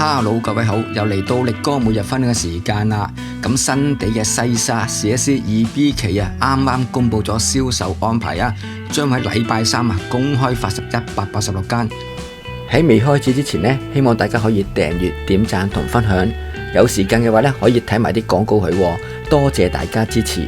Hello，各位好，又嚟到力哥每日分享嘅時間啦。咁新地嘅西沙 CSC 2B 期啊，啱啱公布咗銷售安排啊，將喺禮拜三啊公開發售186間。喺未開始之前呢，希望大家可以訂閱、點讚同分享。有時間嘅話呢，可以睇埋啲廣告佢，多謝大家支持。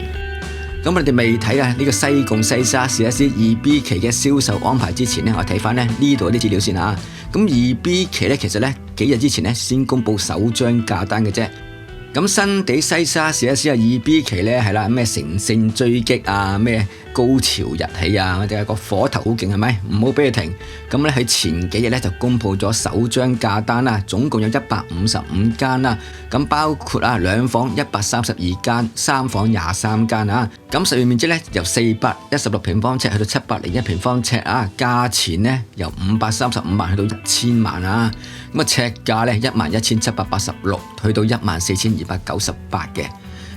咁我哋未睇啊呢個西貢西沙 CSC 2B 期嘅銷售安排之前呢，我睇翻呢度啲資料先啊。咁 2B 期呢，其實呢幾日之前呢先公布首張價單嘅啫。咁新地西沙 CSC 2B 期呢係啦，咩乘勝追擊啊，咩高潮日起啊，或者個火頭好勁係咪？唔好俾佢停。咁咧喺前幾日咧就公布咗首張價單啦，總共有155間啦。咁包括啊兩房132間，三房23間啊。咁實用面積咧由416平方尺去到701平方尺啊。價錢咧由535萬去到1000萬啊。咁啊尺價咧11786去到14298嘅。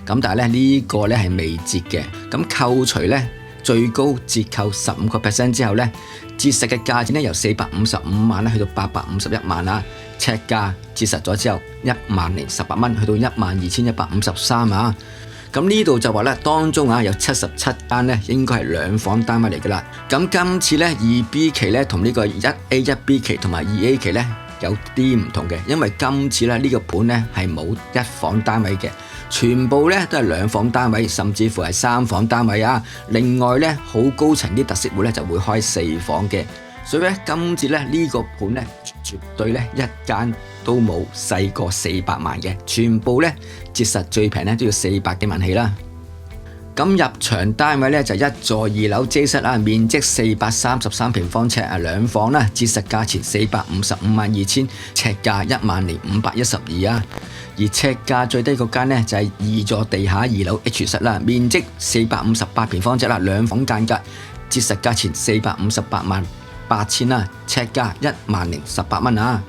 咁但係咧呢個咧係未折嘅。咁扣除咧最高折扣15% 之後咧，折實嘅價錢咧由455萬去到851萬啊。尺價折實咗之後10018蚊去到12153啊。咁呢度就話咧，當中啊有77間咧應該係兩房單位嚟噶啦。咁今次咧2B 期咧同呢個 1A、1B 期同埋 2A 期咧有啲唔同嘅，因為今次咧呢個盤咧係冇一房單位嘅，全部咧都係兩房單位，甚至乎係三房單位啊。另外咧好高層啲特色戶咧就會開4房嘅，所以咧今次咧呢個盤咧絕對咧一間都冇細過400萬嘅，全部咧折實最平咧都要400幾萬起啦。咁入場單位咧就一座2樓 J 室啊，面積433平方尺啊，兩房啦，折實價錢4552000，尺價10512啊。而尺價最低嗰間咧就係2座地下2樓 H 室啦，面積458平方尺啦，兩房間隔，折實價錢4588000啦，尺價10018蚊啊。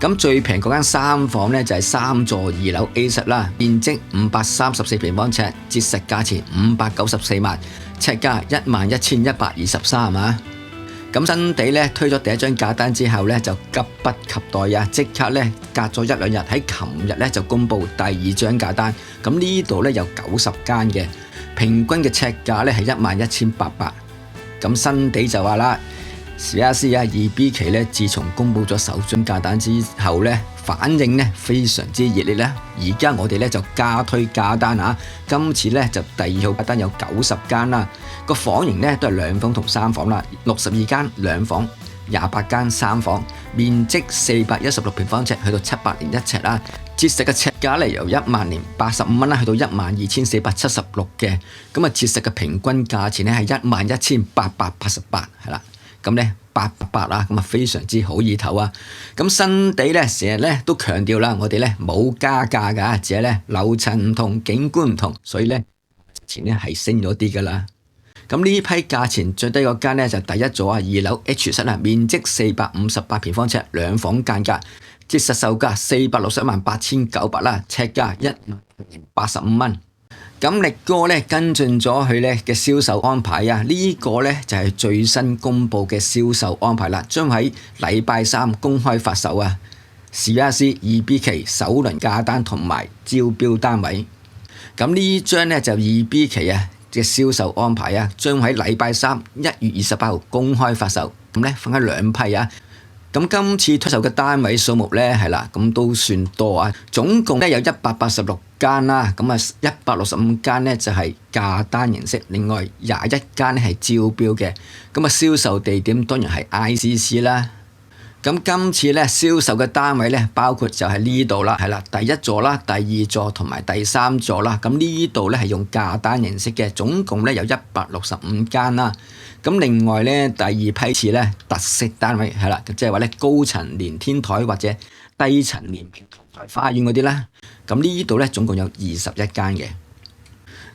咁最平嗰間三房咧就係3座2樓 A 室啦，面積534平方尺，折實價錢594萬，尺價11123啊。咁新地咧推咗第一張價單之後咧就急不及待啊，即刻咧隔咗1、2日喺琴日咧就公布第二張價單。咁呢度咧有90間嘅，平均嘅尺價咧係11800。咁新地就話啦，CSC 2B 期咧，自從公布咗首張價單之後咧，反應咧非常之熱烈咧。而家我哋咧就加推價單啊，今次咧就第2號價單有90間啦，個房型咧都係兩房同三房啦，62間兩房，28間三房，面積416平方尺去到701尺啦，折實嘅尺價咧由10085蚊啦去到12476嘅，咁啊折實嘅平均價錢咧係11888係啦。咁咧888啊，咁啊非常之好意頭啊！咁新地咧成日咧都強調啦，我哋咧冇加價噶，只係咧樓層唔同，景觀唔同，所以咧錢咧係升咗啲噶啦。咁呢批價錢最低嗰間咧就第一座啊2樓 H 室啊，面積458平方尺，兩房間隔，折實售價4618900啦，尺價185蚊。咁力哥咧跟進咗佢咧嘅銷售安排啊，呢個咧就係最新公布嘅銷售安排啦，將喺禮拜三公開發售啊。CSC 2B 期首輪價單同埋招標單位。咁呢張咧就2B 期啊嘅銷售安排啊，將喺禮拜三1月28號公開發售。咁咧分開兩批啊。咁今次推售嘅單位數目咧係啦，咁都算多啊，總共咧有186間啦，咁啊165間咧就係價單形式，另外21間咧係招標嘅，咁啊銷售地點當然係 ICC 啦。咁今次咧銷售嘅單位咧包括就係呢度啦，係啦，第一座啦、第二座同埋第三座啦。咁呢度咧係用價單形式嘅，總共咧有165間啦。咁另外咧第二批次咧特色單位係啦，即係話咧高層連天台或者低層連平台花園嗰啲啦。咁呢度咧總共有21間嘅。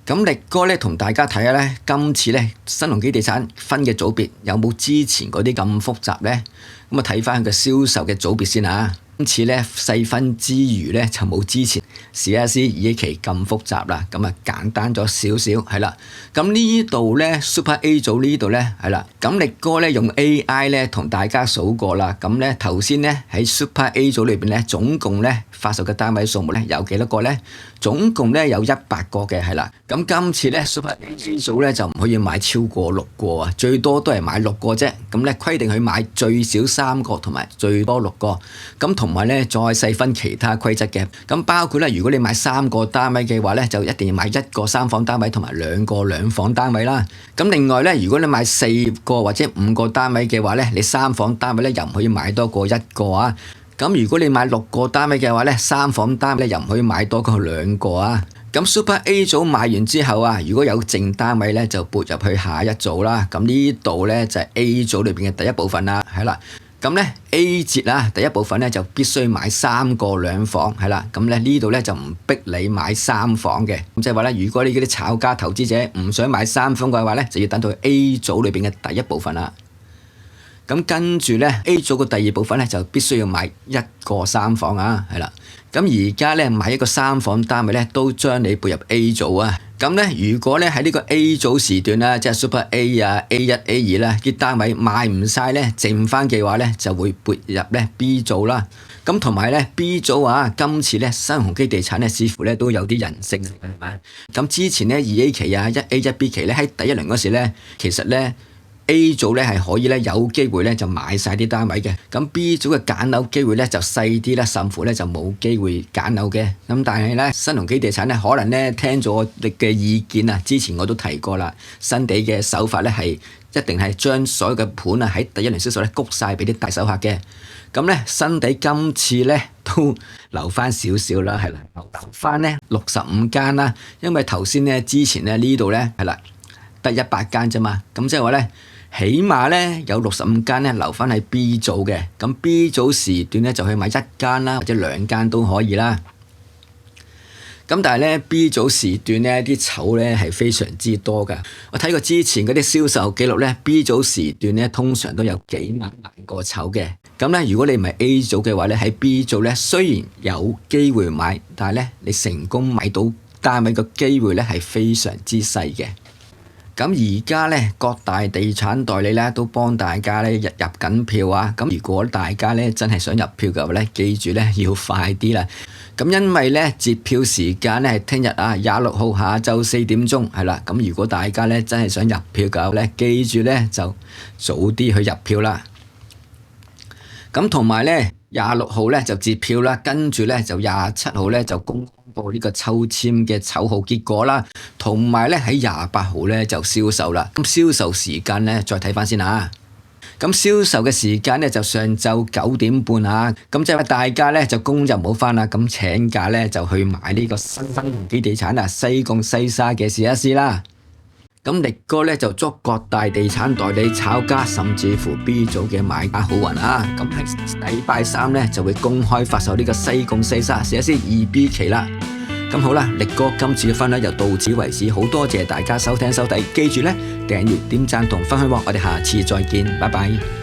咁力哥咧同大家睇下咧，今次咧新鴻基地產分嘅組別有冇之前嗰啲咁複雜咧？咁啊睇翻佢嘅銷售嘅組別先啊。今次咧細分之餘咧就冇之前試一試二 A 期咁複雜啦，咁啊簡單咗少少係啦。咁呢度咧 Super A 組呢度咧係啦，咁力哥咧用 AI 咧同大家數過啦。咁咧頭先咧喺 Super A 組裏邊咧總共咧發售嘅單位數目咧有幾多個咧？總共咧有100個嘅係啦。咁今次咧 Super A 組咧就唔可以買超過6個啊，最多都係買6個啫。咁咧規定佢買最少3個同埋最多6個。咁同埋咧再細分其他規則嘅，咁包括咧如果你買3個單位嘅話咧，就一定要買1個3房單位同埋2個2房單位啦。咁另外咧，如果你買4個或者5個單位嘅話咧，你3房單位咧又唔可以買多過1個啊。咁如果你買6個單位嘅話咧，3房單位咧又唔可以買多過2個啊。咁 Super A 組買完之後啊，如果有剩單位咧，就撥入去下一組啦。咁呢度咧就係 A 組裏邊嘅第一部分啦，係啦。咁咧 A 節啊，第一部分咧就必須買3個2房，係啦。咁咧呢度咧就唔逼你買3房嘅。咁即係話咧，如果你嗰啲炒家投資者唔想買3房嘅話咧，就要等到 A 組裏邊嘅第一部分啦。咁跟住咧 A 組嘅第二部分咧就必須要買1個3房啊，係啦。咁而家咧買一個3房單位咧都將你撥入 A 組啊。咁咧如果咧喺呢個 A 組時段啦，即係 Super A 啊 A1、A2 啦啲單位賣唔晒咧，剩翻嘅話咧就會撥入咧 B 組啦。咁同埋咧 B 組啊，今次咧新鴻基地產咧似乎咧都有啲人性係咪？咁之前咧2A 期啊1A1B 期咧喺第一輪嗰時咧，其實咧A 組咧係可以咧有機會咧就買晒啲單位嘅，咁 B 組嘅揀樓機會咧就細啲啦，甚乎咧就冇機會揀樓嘅。咁但係咧新鴻基地產咧可能咧聽咗我哋嘅意見啊，之前我都提過啦，新地嘅手法咧係一定係將所有嘅盤啊喺第一輪銷售咧谷晒俾啲大手客嘅。咁咧新地今次咧都留翻少少啦，係啦，留翻咧65間啦，因為頭先咧之前咧呢度咧係啦得100間啫嘛，咁即係話咧。起碼咧有65間咧留翻喺 B 組嘅，咁 B 組時段咧就去買1間啦，或者2間都可以啦。咁但係咧 B 組時段咧啲籌咧係非常之多㗎。我睇過之前嗰啲銷售記錄咧 ，B 組時段咧通常都有幾萬個籌嘅。咁咧如果你唔係 A 組嘅話咧，喺 B 組咧雖然有機會買，但係咧你成功買到單位嘅機會咧係非常之細嘅。咁而家咧各大地產代理咧都幫大家咧入緊票啊！咁如果大家咧真係想入票嘅話咧，記住咧要快啲啦！咁因為咧截票時間咧係聽日啊26號下晝4點鐘係啦。咁如果大家咧真係想入票嘅話咧，記住咧就早啲去入票啦。咁同埋咧26號咧就截票啦，跟住咧就27號咧就公布呢個抽籤嘅籌號結果啦，同埋咧喺28號咧就銷售啦。咁銷售時間咧再睇翻先啊。咁銷售嘅時間咧就上晝9點半啊。咁即係話大家咧就工就唔好翻啦，咁請假咧就去買呢個新鴻基地產啊西貢西沙嘅試一試啦。咁力哥咧就祝各大地產代理炒家甚至乎 B 組嘅買家好運啊！咁喺禮拜3咧就會公開發售呢個西貢西沙試一試 2B 期啦。咁好啦，力哥今次嘅分享就到此為止，好多謝大家收聽收睇，記住咧訂閱、點讚同分享喎，我哋下次再見，拜拜。